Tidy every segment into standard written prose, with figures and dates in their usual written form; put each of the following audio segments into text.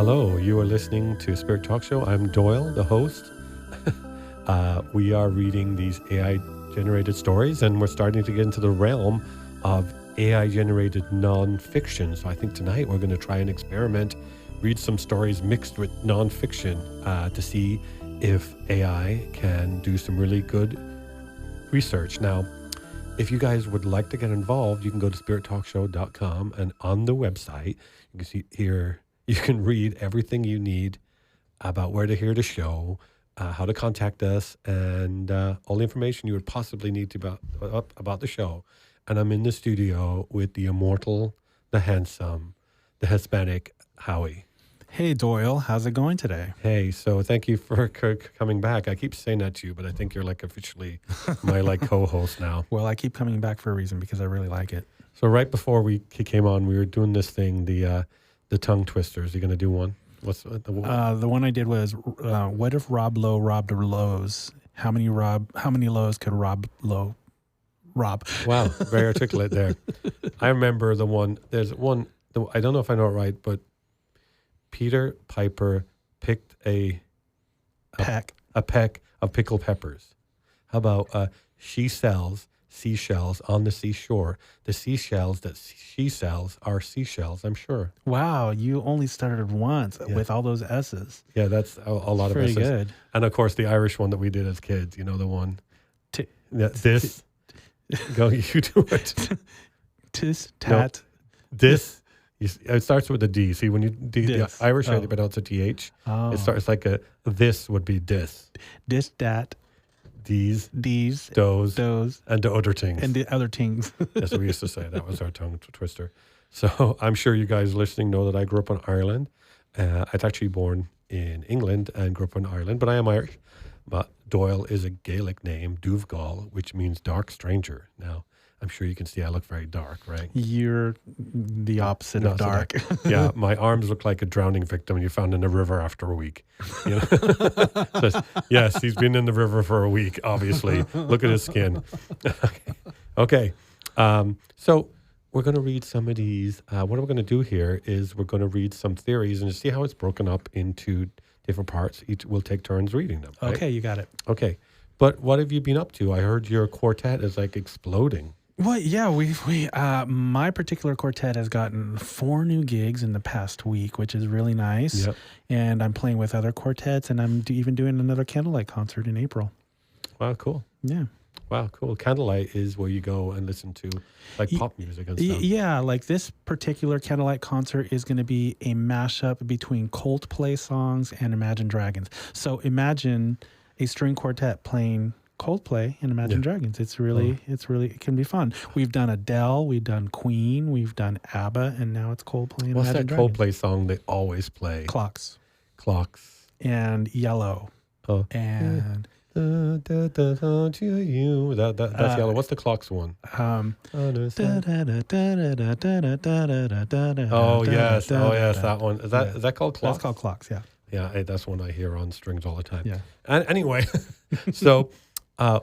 Hello, you are listening to Spirit Talk Show. I'm Doyle, the host. We are reading these AI-generated stories, and we're starting to get into the realm of AI-generated non-fiction. So I think tonight we're going to try an experiment, read some stories mixed with non-fiction to see if AI can do some really good research. Now, if you guys would like to get involved, you can go to spirittalkshow.com, and on the website, you can see here, you can read everything you need about where to hear the show, how to contact us, and all the information you would possibly need to about the show. And I'm in the studio with the immortal, the handsome, the Hispanic Howie. Hey, Doyle. How's it going today? Hey, so thank you for coming back. I keep saying that to you, but I think you're like officially my co-host now. Well, I keep coming back for a reason because I really like it. So right before we came on, we were doing this thing, the tongue twisters. You going to do one? What's the one I did was, what if Rob Lowe robbed Lowe's? How many Lowe's could Rob Lowe rob? Wow, very articulate there. I remember the one. There's one. I don't know if I know it right, but Peter Piper picked a peck of pickled peppers. How about she sells seashells on the seashore? The seashells that she sells are seashells, I'm sure. Wow, you only started once with all those S's. Yeah, that's a lot of S's. Pretty good. And of course, the Irish one that we did as kids, you know, the one. Go, you do it. Tis, tat. No, this. It starts with a D. See, when you the Irish way they pronounce a TH. It starts like a this would be dis. Dis, dat. These, those, and the other things. And the other things. That's what we used to say. That was our tongue twister. So I'm sure you guys listening know that I grew up in Ireland. I was actually born in England and grew up in Ireland, but I am Irish. But Doyle is a Gaelic name, Duvgal, which means dark stranger. Now, I'm sure you can see I look very dark, right? You're the opposite of dark. Yeah, my arms look like a drowning victim you found in a river after a week. You know? So, yes, he's been in the river for a week, obviously. Look at his skin. Okay. So we're going to read some of these. What we're going to do here is we're going to read some theories and see how it's broken up into different parts. Each will take turns reading them. Right? Okay, you got it. Okay. But what have you been up to? I heard your quartet is like exploding. Well, yeah, my particular quartet has gotten 4 new gigs in the past week, which is really nice. Yep. And I'm playing with other quartets, and I'm even doing another candlelight concert in April. Wow, cool. Yeah. Wow, cool. Candlelight is where you go and listen to like pop music and stuff. Yeah, like this particular candlelight concert is going to be a mashup between Coldplay songs and Imagine Dragons. So imagine a string quartet playing Coldplay and Imagine Dragons. It can be fun. We've done Adele, we've done Queen, we've done ABBA, and now it's Coldplay and Imagine Dragons. What's that Coldplay song they always play? Clocks. And Yellow. Oh. And that's Yellow. What's the Clocks one? Oh yes, that one. Is that called Clocks? That's called Clocks, yeah. Yeah, that's one I hear on strings all the time. Yeah. And anyway, so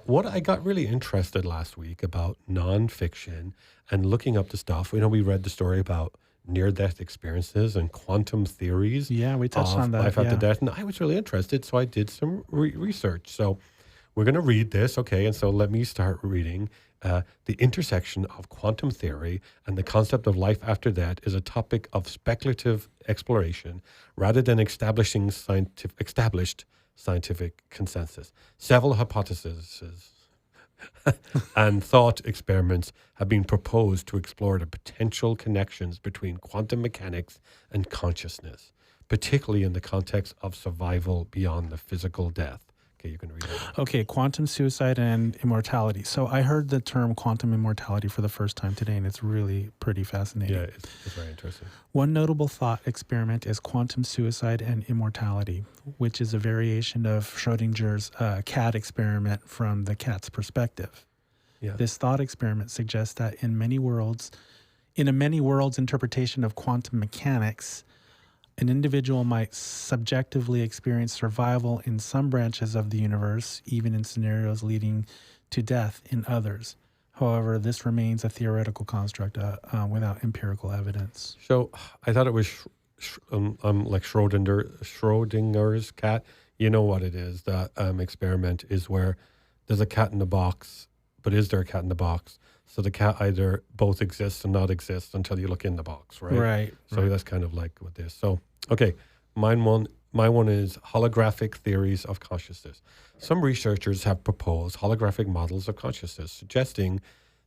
what I got really interested last week about nonfiction and looking up the stuff. You know, we read the story about near-death experiences and quantum theories. Yeah, we touched on that. Life after death, and I was really interested, so I did some research. So we're going to read this, okay? And so let me start reading. The intersection of quantum theory and the concept of life after death is a topic of speculative exploration rather than established scientific consensus. Several hypotheses and thought experiments have been proposed to explore the potential connections between quantum mechanics and consciousness, particularly in the context of survival beyond the physical death. Okay, you can read that. Okay, quantum suicide and immortality. So I heard the term quantum immortality for the first time today, and it's really pretty fascinating. Yeah, it's very interesting. One notable thought experiment is quantum suicide and immortality, which is a variation of Schrodinger's cat experiment from the cat's perspective. Yeah. This thought experiment suggests that in a many worlds interpretation of quantum mechanics, an individual might subjectively experience survival in some branches of the universe, even in scenarios leading to death in others. However, this remains a theoretical construct without empirical evidence. So I thought it was like Schrodinger's cat. You know what it is? That experiment is where there's a cat in the box, but is there a cat in the box? So the cat either both exists and not exists until you look in the box, right? Right. So that's kind of like with this. So, okay, my one is holographic theories of consciousness. Some researchers have proposed holographic models of consciousness, suggesting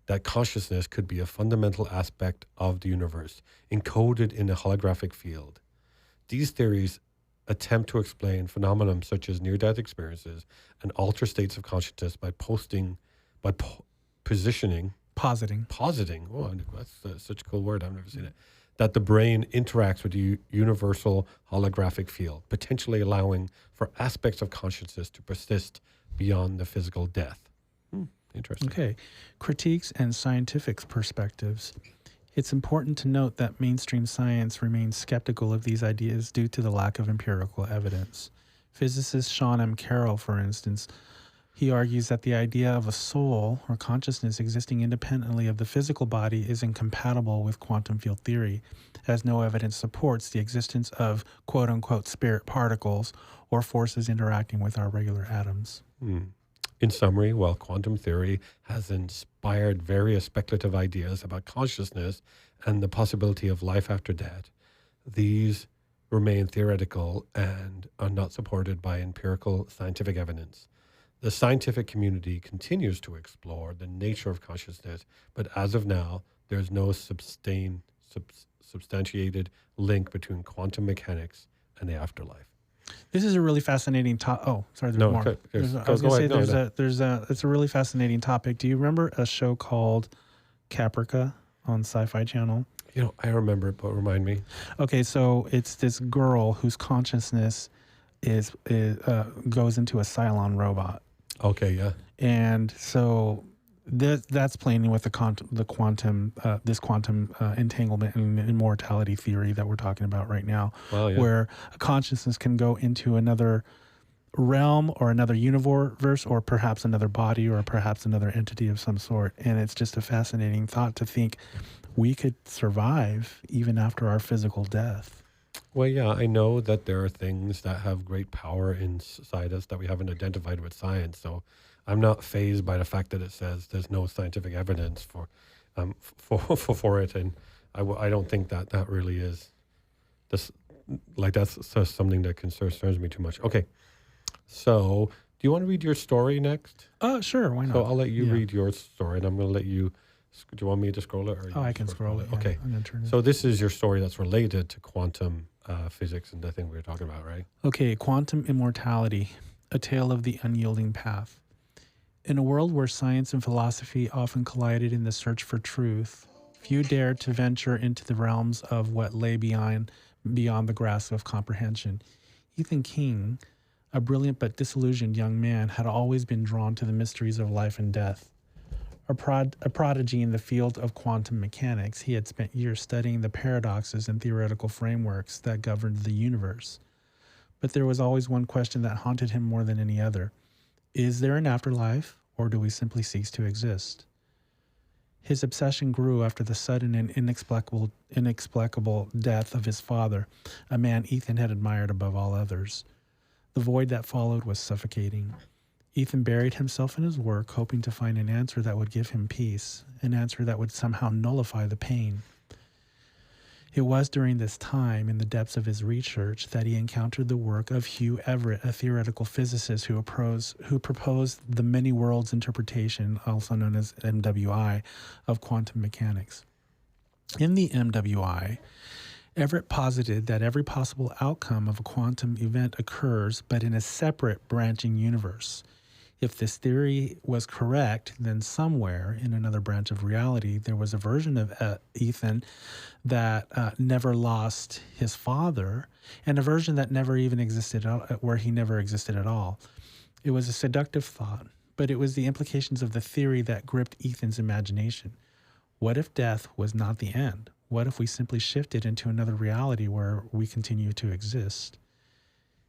that consciousness could be a fundamental aspect of the universe, encoded in a holographic field. These theories attempt to explain phenomena such as near-death experiences and altered states of consciousness by positing. Oh, that's such a cool word. I've never seen it. That the brain interacts with the universal holographic field, potentially allowing for aspects of consciousness to persist beyond the physical death. Interesting. Okay. Critiques and scientific perspectives. It's important to note that mainstream science remains skeptical of these ideas due to the lack of empirical evidence. Physicist Sean M. Carroll, for instance, he argues that the idea of a soul or consciousness existing independently of the physical body is incompatible with quantum field theory, as no evidence supports the existence of quote-unquote spirit particles or forces interacting with our regular atoms. In summary, while quantum theory has inspired various speculative ideas about consciousness and the possibility of life after death, these remain theoretical and are not supported by empirical scientific evidence. The scientific community continues to explore the nature of consciousness, but as of now, there is no substantiated link between quantum mechanics and the afterlife. This is a really fascinating topic. Oh, sorry, there's more. Okay. I was going to say it's a really fascinating topic. Do you remember a show called Caprica on Sci-Fi Channel? I remember it, but remind me. Okay, so it's this girl whose consciousness goes into a Cylon robot. Okay, yeah. And so that's playing with the quantum entanglement and immortality theory that we're talking about right now, where a consciousness can go into another realm or another universe or perhaps another body or perhaps another entity of some sort. And it's just a fascinating thought to think we could survive even after our physical death. Well, yeah, I know that there are things that have great power inside us that we haven't identified with science. So I'm not fazed by the fact that it says there's no scientific evidence for it, and I don't think that really is this, like, that's something that concerns me too much. Okay, so do you want to read your story next? Sure, why not? So I'll let you read your story, and I'm going to let you. Do you want me to scroll it? Or I can scroll it. Yeah, okay. I'm gonna turn it. So this is your story that's related to quantum physics and the thing we were talking about, right? Okay, quantum immortality, a tale of the unyielding path. In a world where science and philosophy often collided in the search for truth, few dared to venture into the realms of what lay beyond the grasp of comprehension. Ethan King, a brilliant but disillusioned young man, had always been drawn to the mysteries of life and death. A prodigy in the field of quantum mechanics, he had spent years studying the paradoxes and theoretical frameworks that governed the universe. But there was always one question that haunted him more than any other. Is there an afterlife, or do we simply cease to exist? His obsession grew after the sudden and inexplicable death of his father, a man Ethan had admired above all others. The void that followed was suffocating. Ethan buried himself in his work, hoping to find an answer that would give him peace, an answer that would somehow nullify the pain. It was during this time, in the depths of his research, that he encountered the work of Hugh Everett, a theoretical physicist who proposed the many worlds interpretation, also known as MWI, of quantum mechanics. In the MWI, Everett posited that every possible outcome of a quantum event occurs, but in a separate branching universe. If this theory was correct, then somewhere in another branch of reality, there was a version of Ethan that never lost his father, and a version that never even existed, where he never existed at all. It was a seductive thought, but it was the implications of the theory that gripped Ethan's imagination. What if death was not the end? What if we simply shifted into another reality where we continue to exist?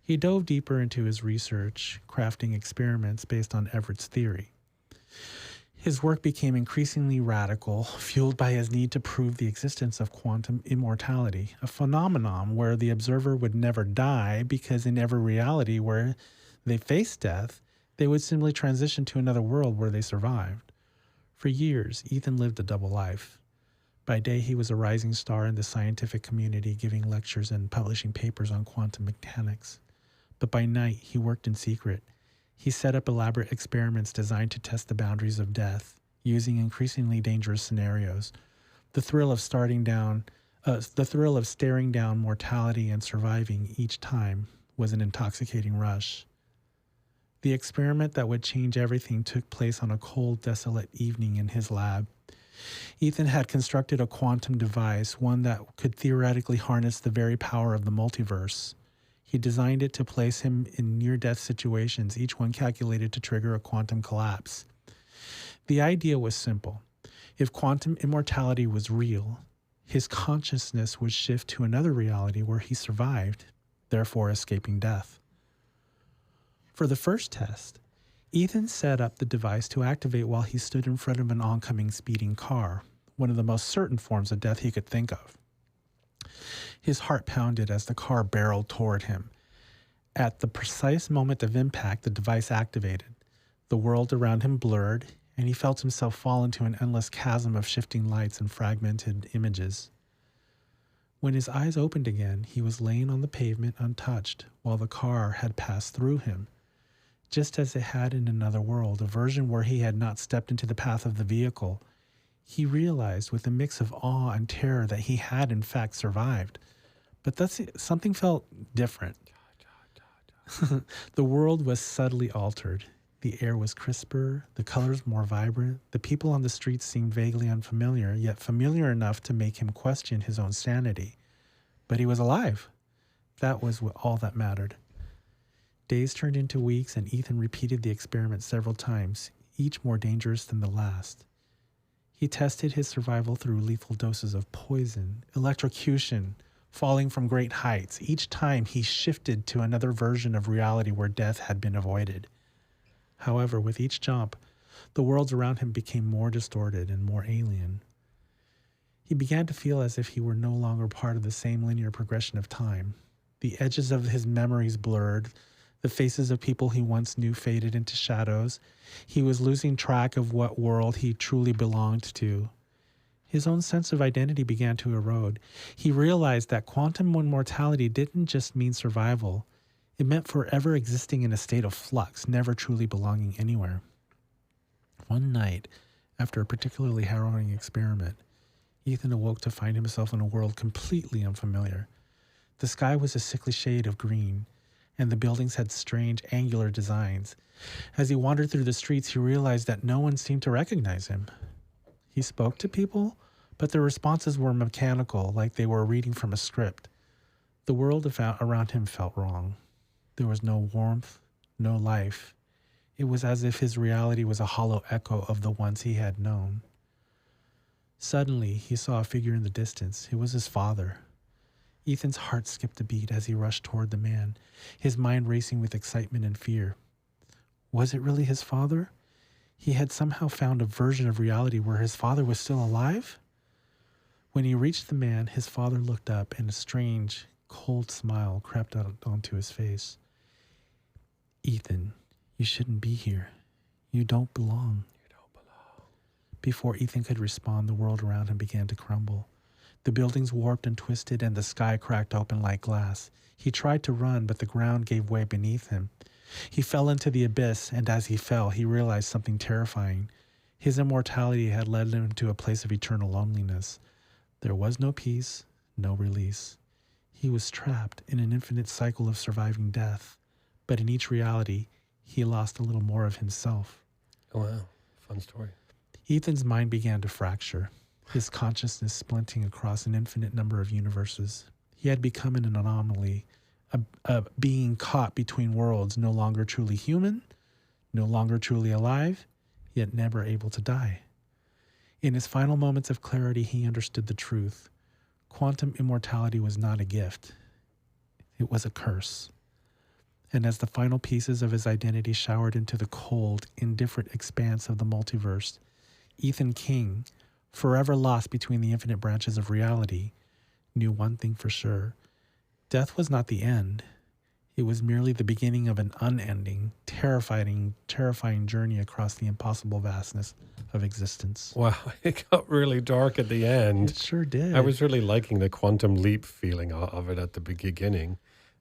He dove deeper into his research, crafting experiments based on Everett's theory. His work became increasingly radical, fueled by his need to prove the existence of quantum immortality, a phenomenon where the observer would never die because in every reality where they faced death, they would simply transition to another world where they survived. For years, Ethan lived a double life. By day, he was a rising star in the scientific community, giving lectures and publishing papers on quantum mechanics. But by night, he worked in secret. He set up elaborate experiments designed to test the boundaries of death, using increasingly dangerous scenarios. The thrill of staring down mortality and surviving each time was an intoxicating rush. The experiment that would change everything took place on a cold, desolate evening in his lab. Ethan had constructed a quantum device, one that could theoretically harness the very power of the multiverse. He designed it to place him in near-death situations, each one calculated to trigger a quantum collapse. The idea was simple. If quantum immortality was real, his consciousness would shift to another reality where he survived, therefore escaping death. For the first test, Ethan set up the device to activate while he stood in front of an oncoming speeding car, one of the most certain forms of death he could think of. His heart pounded as the car barreled toward him. At the precise moment of impact, the device activated. The world around him blurred, and he felt himself fall into an endless chasm of shifting lights and fragmented images. When his eyes opened again, he was laying on the pavement untouched, while the car had passed through him. Just as it had in another world, a version where he had not stepped into the path of the vehicle, he realized with a mix of awe and terror that he had in fact survived. But something felt different. The world was subtly altered. The air was crisper, the colors more vibrant. The people on the streets seemed vaguely unfamiliar, yet familiar enough to make him question his own sanity. But he was alive. That was all that mattered. Days turned into weeks, and Ethan repeated the experiment several times, each more dangerous than the last. He tested his survival through lethal doses of poison, electrocution, falling from great heights. Each time he shifted to another version of reality where death had been avoided. However, with each jump, the worlds around him became more distorted and more alien. He began to feel as if he were no longer part of the same linear progression of time. The edges of his memories blurred. The faces of people he once knew faded into shadows. He was losing track of what world he truly belonged to. His own sense of identity began to erode. He realized that quantum immortality didn't just mean survival. It meant forever existing in a state of flux, never truly belonging anywhere. One night, after a particularly harrowing experiment, Ethan awoke to find himself in a world completely unfamiliar. The sky was a sickly shade of green, and the buildings had strange, angular designs. As he wandered through the streets, he realized that no one seemed to recognize him. He spoke to people, but their responses were mechanical, like they were reading from a script. The world around him felt wrong. There was no warmth, no life. It was as if his reality was a hollow echo of the ones he had known. Suddenly, he saw a figure in the distance. It was his father. Ethan's heart skipped a beat as he rushed toward the man, his mind racing with excitement and fear. Was it really his father? He had somehow found a version of reality where his father was still alive? When he reached the man, his father looked up and a strange, cold smile crept out onto his face. Ethan, you shouldn't be here. You don't belong. Before Ethan could respond, the world around him began to crumble. The buildings warped and twisted, and the sky cracked open like glass. He tried to run, but the ground gave way beneath him. He fell into the abyss, and as he fell, he realized something terrifying. His immortality had led him to a place of eternal loneliness. There was no peace, no release. He was trapped in an infinite cycle of surviving death, but in each reality, he lost a little more of himself. Oh, wow. Fun story. Ethan's mind began to fracture, his consciousness splinting across an infinite number of universes. He had become an anomaly, a being caught between worlds, no longer truly human, no longer truly alive, yet never able to die. In his final moments of clarity, he understood the truth. Quantum immortality was not a gift. It was a curse. And as the final pieces of his identity showered into the cold, indifferent expanse of the multiverse, Ethan King, forever lost between the infinite branches of reality, knew one thing for sure. Death was not the end. It was merely the beginning of an unending, terrifying journey across the impossible vastness of existence. Wow, it got really dark at the end. It sure did. I was really liking the quantum leap feeling of it at the beginning,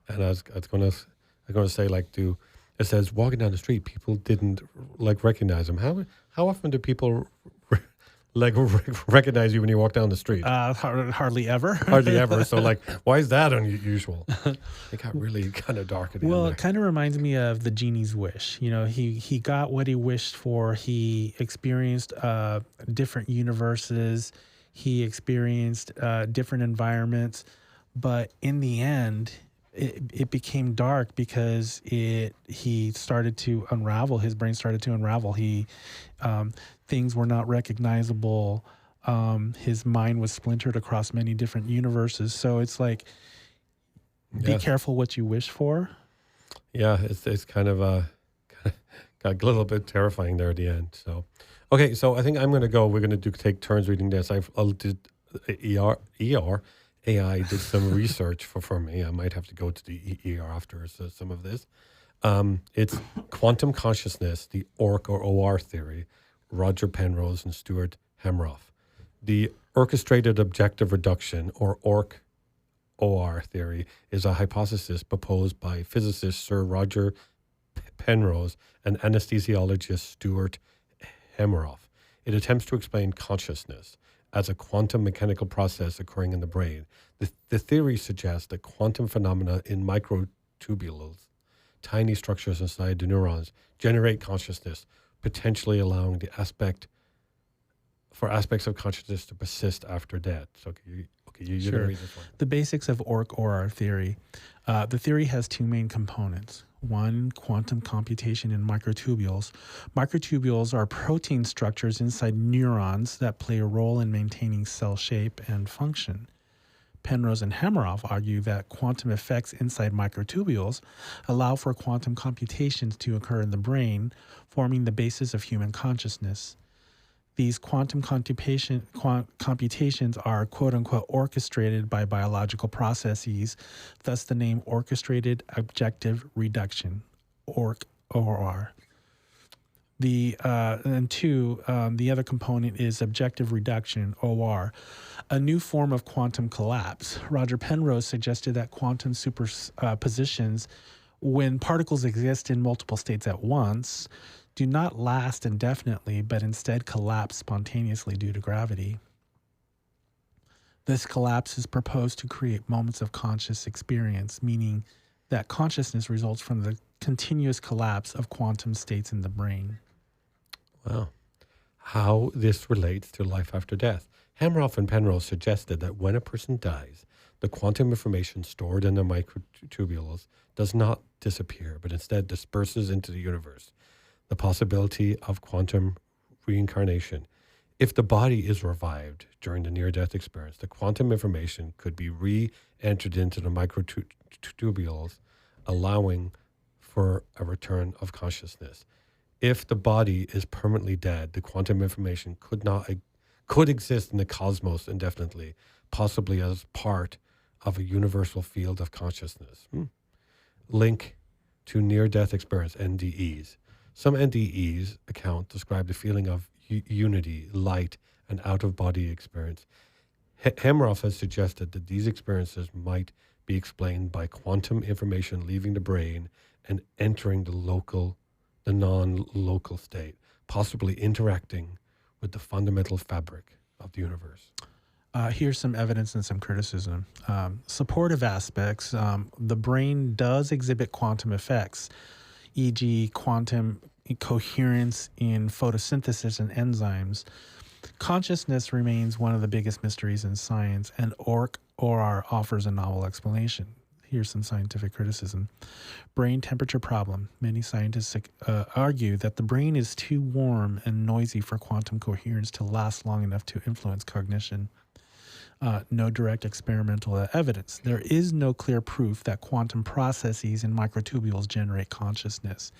and I was going to say, like, it says walking down the street, people didn't like recognize him. How often do people recognize you when you walk down the street? Hardly ever. Hardly ever. So, like, why is that unusual? It got really kind of dark at the end. Well, it kind of reminds me of the genie's wish. You know, he got what he wished for. He experienced different universes. He experienced different environments. But in the end, it became dark because he started to unravel. His brain started to unravel. Things were not recognizable. His mind was splintered across many different universes. So it's like, be careful what you wish for. Yeah, it's kind of got a little bit terrifying there at the end. So, okay, so I think I'm going to go. We're going to take turns reading this. I'll do ER. AI did some research for me. I might have to go to the ER after some of this. It's Quantum Consciousness, the Orch-OR theory, Roger Penrose and Stuart Hameroff. The orchestrated objective reduction, or Orch-OR theory, is a hypothesis proposed by physicist Sir Roger Penrose and anesthesiologist Stuart Hameroff. It attempts to explain consciousness as a quantum mechanical process occurring in the brain. The theory suggests that quantum phenomena in microtubules, tiny structures inside the neurons, generate consciousness, potentially allowing aspects of consciousness to persist after death. So, you're Sure. going to read this one. The basics of Orch-OR theory. The theory has two main components. One, quantum computation in microtubules. Microtubules are protein structures inside neurons that play a role in maintaining cell shape and function. Penrose and Hameroff argue that quantum effects inside microtubules allow for quantum computations to occur in the brain, forming the basis of human consciousness. These quantum computations are quote-unquote orchestrated by biological processes, thus the name orchestrated objective reduction, Orch-OR. The other component is objective reduction, OR, a new form of quantum collapse. Roger Penrose suggested that quantum superpositions, when particles exist in multiple states at once, do not last indefinitely, but instead collapse spontaneously due to gravity. This collapse is proposed to create moments of conscious experience, meaning that consciousness results from the continuous collapse of quantum states in the brain. Wow. How this relates to life after death. Hameroff and Penrose suggested that when a person dies, the quantum information stored in the microtubules does not disappear, but instead disperses into the universe. The possibility of quantum reincarnation. If the body is revived during the near-death experience, the quantum information could be re-entered into the microtubules, allowing for a return of consciousness. If the body is permanently dead, the quantum information could exist in the cosmos indefinitely, possibly as part of a universal field of consciousness. Link to near-death experience, NDEs. Some NDEs account describe the feeling of unity, light, and out-of-body experience. Hameroff has suggested that these experiences might be explained by quantum information leaving the brain and entering the non-local state, possibly interacting with the fundamental fabric of the universe. Here's some evidence and some criticism. Supportive aspects. The brain does exhibit quantum effects, e.g. quantum coherence in photosynthesis and enzymes. Consciousness remains one of the biggest mysteries in science, and Orch-OR offers a novel explanation. Here's some scientific criticism. Brain temperature problem. Many scientists argue that the brain is too warm and noisy for quantum coherence to last long enough to influence cognition. No direct experimental evidence. There is no clear proof that quantum processes in microtubules generate consciousness.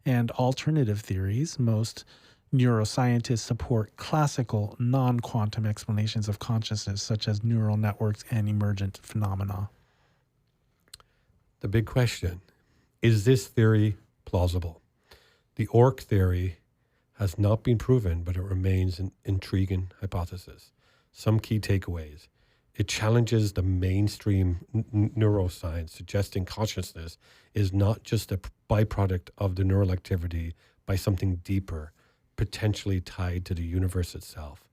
And alternative theories, most Neuroscientists support classical non-quantum explanations of consciousness, such as neural networks and emergent phenomena. The big question, is this theory plausible? The Orch theory has not been proven, but it remains an intriguing hypothesis. Some key takeaways. It challenges the mainstream neuroscience, suggesting consciousness is not just a byproduct of the neural activity by something deeper, potentially tied to the universe itself.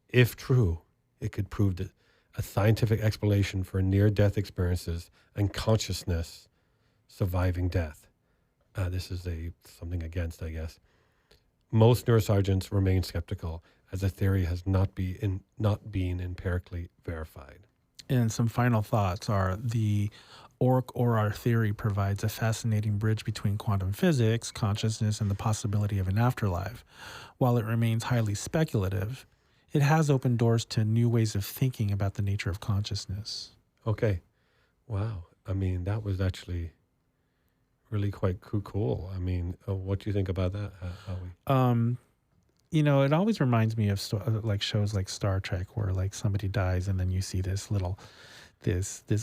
If true, it could prove that a scientific explanation for near-death experiences and consciousness surviving death. This is something against, I guess. Most neurosurgeons remain skeptical, as the theory has not been empirically verified. And some final thoughts are the Orch-OR theory provides a fascinating bridge between quantum physics, consciousness, and the possibility of an afterlife. While it remains highly speculative, it has opened doors to new ways of thinking about the nature of consciousness. Okay. Wow. I mean, that was actually really quite cool. I mean, what do you think about that, Howie? It always reminds me of like shows like Star Trek, where like somebody dies and then you see this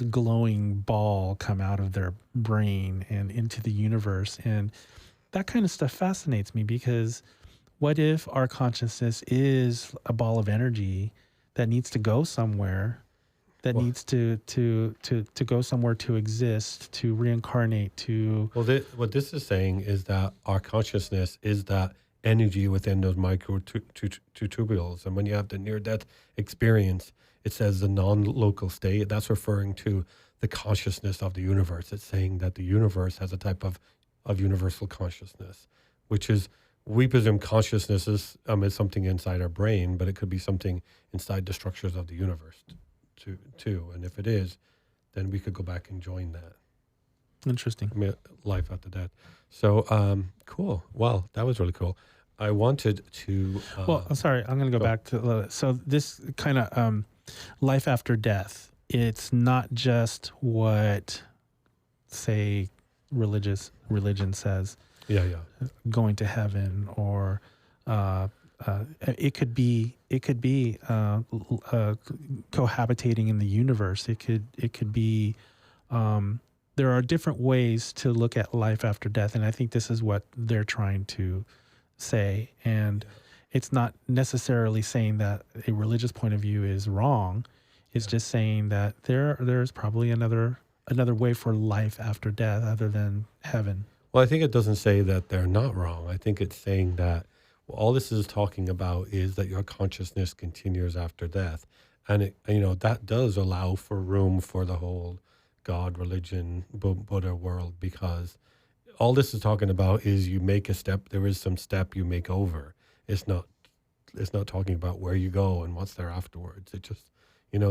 glowing ball come out of their brain and into the universe. And that kind of stuff fascinates me, because what if our consciousness is a ball of energy that needs to go somewhere, that needs to go somewhere to exist, to reincarnate, to... Well, what this is saying is that our consciousness is that energy within those microtubules. And when you have the near-death experience, it says the non-local state. That's referring to the consciousness of the universe. It's saying that the universe has a type of universal consciousness, which is, we presume consciousness is something inside our brain, but it could be something inside the structures of the universe too. And if it is, then we could go back and join that. Interesting. I mean, life after death. So, cool. Wow, that was really cool. I wanted to... well, I'm sorry. I'm going to go back to... So this kind of life after death, it's not just what, say, religion says. Yeah. Going to heaven, or it could be cohabitating in the universe. It could be... there are different ways to look at life after death, and I think this is what they're trying to say. And it's not necessarily saying that a religious point of view is wrong. It's just saying that there's probably another way for life after death other than heaven. Well, I think it doesn't say that they're not wrong. I think it's saying that all this is talking about is that your consciousness continues after death. And that does allow for room for the whole God, religion, Buddha world, because all this is talking about is you make a step. There is some step you make over. It's not talking about where you go and what's there afterwards. It just,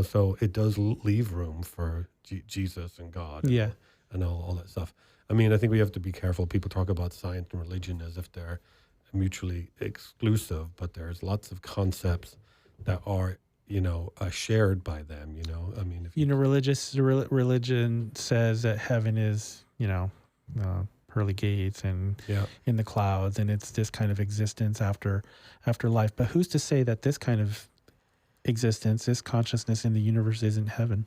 so it does leave room for Jesus and God and all that stuff. I mean, I think we have to be careful. People talk about science and religion as if they're mutually exclusive, but there's lots of concepts that are shared by them, I mean, religion says that heaven is, pearly gates and in the clouds, and it's this kind of existence after life. But who's to say that this kind of existence, this consciousness in the universe isn't heaven?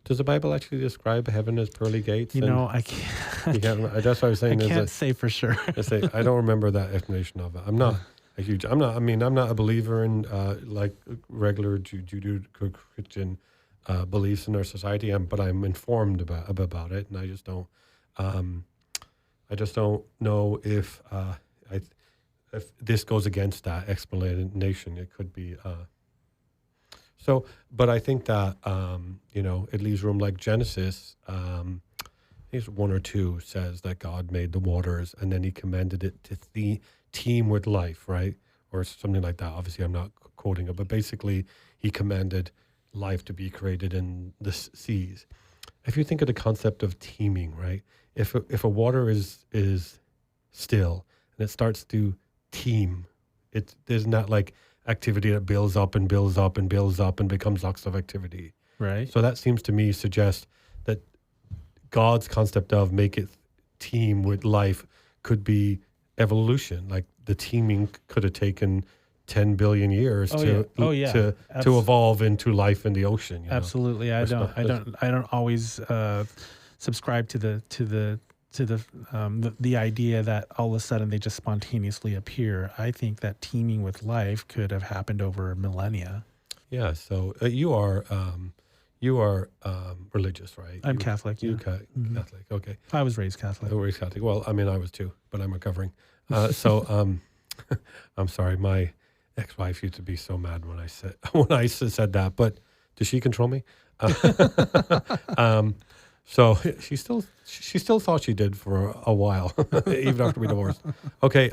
Does the Bible actually describe heaven as pearly gates? I can't. That's what I was saying. I can't say for sure. I don't remember that explanation of it. I'm not a believer in like regular Judeo-Christian beliefs in our society, but I'm informed about it, and I just don't know if this goes against that explanation. It could be but I think that it leaves room. Like Genesis, I think it's 1 or 2 says that God made the waters, and then He commended it to team with life, right? Or something like that. Obviously, I'm not quoting it, but basically He commanded life to be created in the seas. If you think of the concept of teaming, right? If a water is still and it starts to team, there's not like activity that builds up and builds up and builds up and becomes lots of activity. Right. So that seems to me suggest that God's concept of make it team with life could be evolution. Like the teaming could have taken 10 billion years to evolve into life in the ocean. Absolutely. I don't always subscribe to the idea that all of a sudden they just spontaneously appear. I think that teaming with life could have happened over millennia. Yeah. So you are religious, right? I'm Catholic. Yeah. Catholic. Okay. I was raised Catholic. Raised Catholic. Well, I mean, I was too, but I'm recovering. I'm sorry. My ex-wife used to be so mad when I said that, but does she control me? So she still thought she did for a while, even after we divorced. Okay.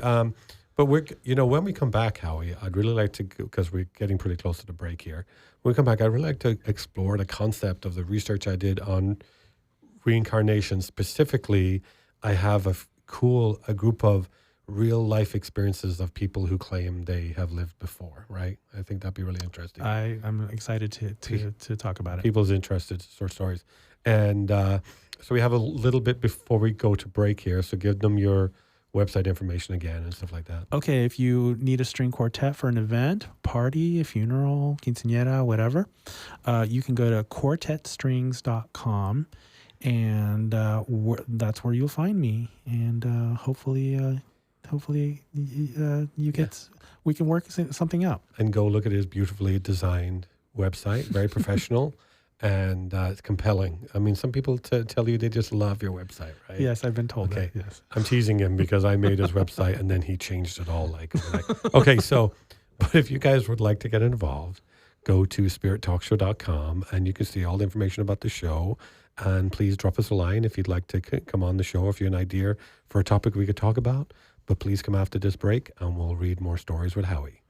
But when we come back, Howie, I'd really like to, because we're getting pretty close to the break here. When we come back, I'd really like to explore the concept of the research I did on reincarnation. Specifically, I have a group of real life experiences of people who claim they have lived before, right? I think that'd be really interesting. I'm excited to talk about it. People's interested stories. And so we have a little bit before we go to break here. So give them your website information again and stuff like that. Okay, if you need a string quartet for an event, party, a funeral, quinceañera, whatever, you can go to quartetstrings.com, and that's where you'll find me. And hopefully we can work something out. And go look at his beautifully designed website, very professional. And it's compelling. I mean, some people tell you they just love your website, right? Yes, I've been told that, yes. I'm teasing him because I made his website and then he changed it all. Okay, so, but if you guys would like to get involved, go to spirittalkshow.com and you can see all the information about the show. And please drop us a line if you'd like to come on the show, if you have an idea for a topic we could talk about. But please come after this break and we'll read more stories with Howie.